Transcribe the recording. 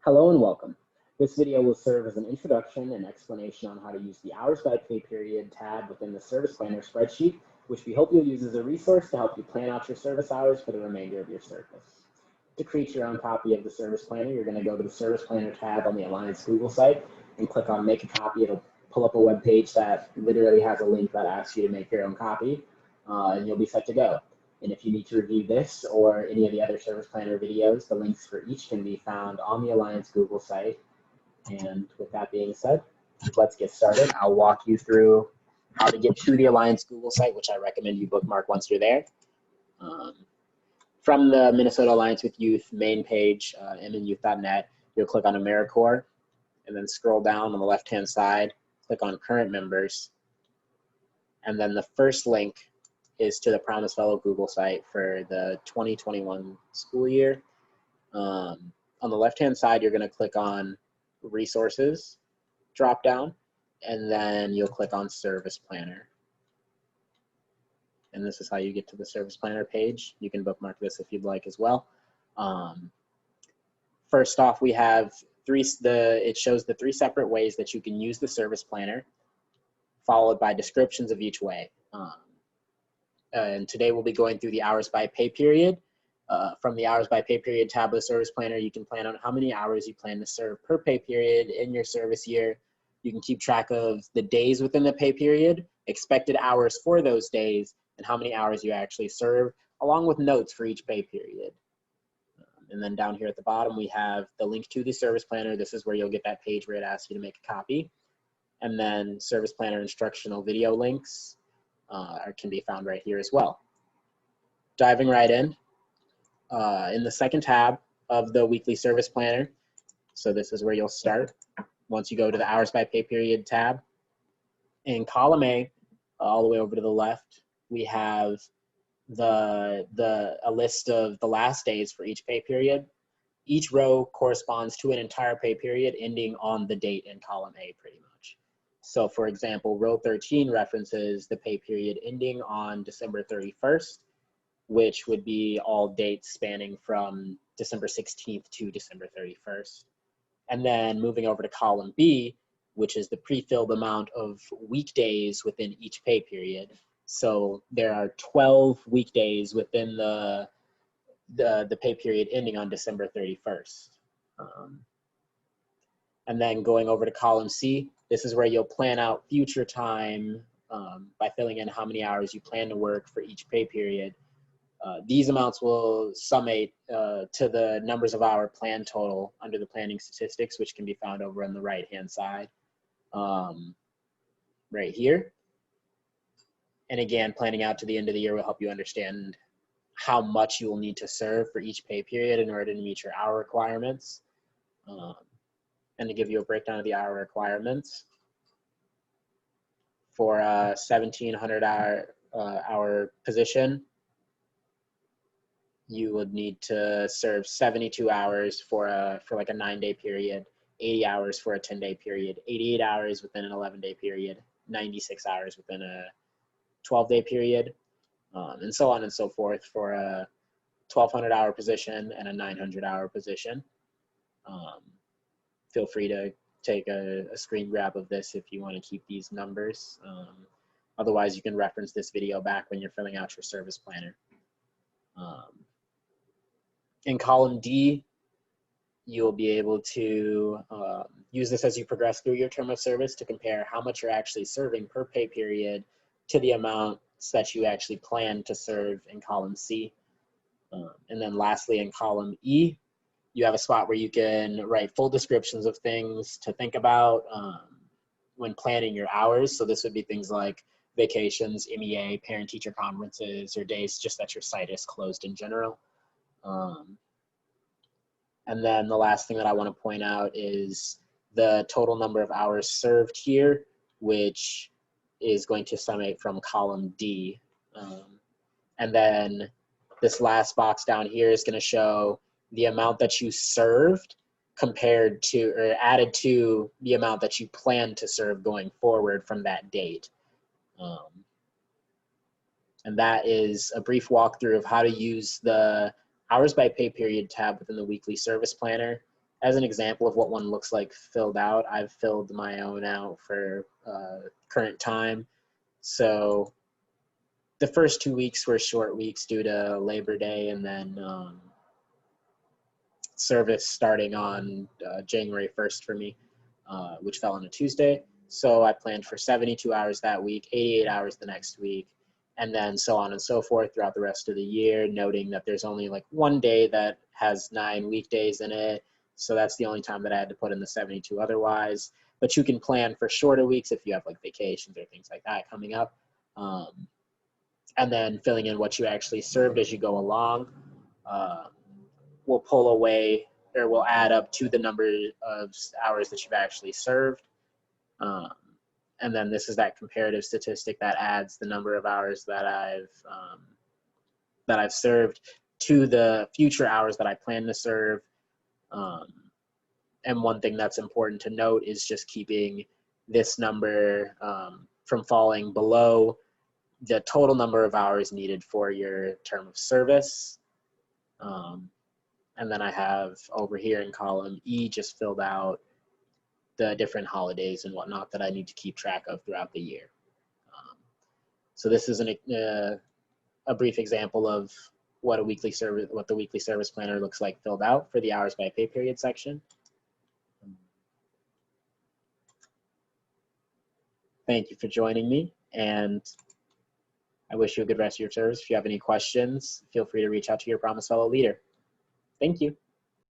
Hello and welcome. This video will serve as an introduction and explanation on how to use the Hours by Pay Period tab within the Service Planner spreadsheet, which we hope you'll use as a resource to help you plan out your service hours for the remainder of your service. To create your own copy of the Service Planner, you're going to go to the Service Planner tab on the Alliance Google site and click on Make a Copy. It'll pull up a web page that literally has a link that asks you to make your own copy, and you'll be set to go. And if you need to review this or any of the other Service Planner videos, the links for each can be found on the Alliance Google site. And with that being said, let's get started. I'll walk you through how to get to the Alliance Google site, which I recommend you bookmark once you're there. From the Minnesota Alliance with Youth main page, mnyouth.net, you'll click on AmeriCorps and then scroll down on the left-hand side, click on Current Members, and then the first link is to the Promise Fellow Google site for the 2021 school year. On the left-hand side, you're going to click on Resources drop down, and then you'll click on Service Planner. And this is how you get to the Service Planner page. You can bookmark this if you'd like as well. First off, we have it shows the three separate ways that you can use the Service Planner, followed by descriptions of each way. And today we'll be going through the Hours by Pay Period. From the Hours by Pay Period tab of the Service Planner, you can plan out how many hours you plan to serve per pay period in your service year. You can keep track of the days within the pay period, expected hours for those days, and how many hours you actually serve, along with notes for each pay period. And then down here at the bottom, we have the link to the Service Planner. This is where you'll get that page where it asks you to make a copy. And then Service Planner instructional video links can be found right here as well. Diving right in the second tab of the weekly Service Planner, so this is where you'll start once you go to the Hours by Pay Period tab. In column A, all the way over to the left, we have a list of the last days for each pay period. Each row corresponds to an entire pay period ending on the date in column A pretty much. So for example, row 13 references the pay period ending on December 31st, which would be all dates spanning from December 16th to December 31st. And then moving over to column B, which is the pre-filled amount of weekdays within each pay period. So there are 12 weekdays within the pay period ending on December 31st. And then going over to column C, this is where you'll plan out future time by filling in how many hours you plan to work for each pay period. These amounts will summate to the numbers of hour plan total under the planning statistics, which can be found over on the right-hand side, right here. And again, planning out to the end of the year will help you understand how much you will need to serve for each pay period in order to meet your hour requirements. And to give you a breakdown of the hour requirements, for a 1,700 hour position, you would need to serve 72 hours for like a 9-day period, 80 hours for a 10-day period, 88 hours within an 11-day period, 96 hours within a 12-day period, and so on and so forth for a 1,200 hour position and a 900 hour position. Feel free to take a screen grab of this if you want to keep these numbers. Otherwise, you can reference this video back when you're filling out your Service Planner. In column D, you'll be able to use this as you progress through your term of service to compare how much you're actually serving per pay period to the amounts that you actually plan to serve in column C. And then lastly, in column E, you have a spot where you can write full descriptions of things to think about when planning your hours. So this would be things like vacations, MEA, parent-teacher conferences, or days just that your site is closed in general. And then the last thing that I want to point out is the total number of hours served here, which is going to summate from column D. And then this last box down here is going to show the amount that you served compared to or added to the amount that you plan to serve going forward from that date. And that is a brief walkthrough of how to use the Hours by Pay Period tab within the weekly Service Planner. as an example of what one looks like filled out, I've filled my own out for current time. So the first 2 weeks were short weeks due to Labor Day, and then service starting on January 1st for me, which fell on a Tuesday. So I planned for 72 hours that week, 88 hours the next week, and then so on and so forth throughout the rest of the year, noting that there's only like one day that has 9 weekdays in it. So that's the only time that I had to put in the 72 otherwise. But you can plan for shorter weeks if you have like vacations or things like that coming up. And then filling in what you actually served as you go along will pull away or will add up to the number of hours that you've actually served. And then this is that comparative statistic that adds the number of hours that I've served to the future hours that I plan to serve. And one thing that's important to note is just keeping this number from falling below the total number of hours needed for your term of service. And then I have over here in column E just filled out the different holidays and whatnot that I need to keep track of throughout the year. So this is a brief example of what the weekly service planner looks like filled out for the hours by pay period section. Thank you for joining me, and I wish you a good rest of your service. If you have any questions, feel free to reach out to your Promise Fellow leader. Thank you.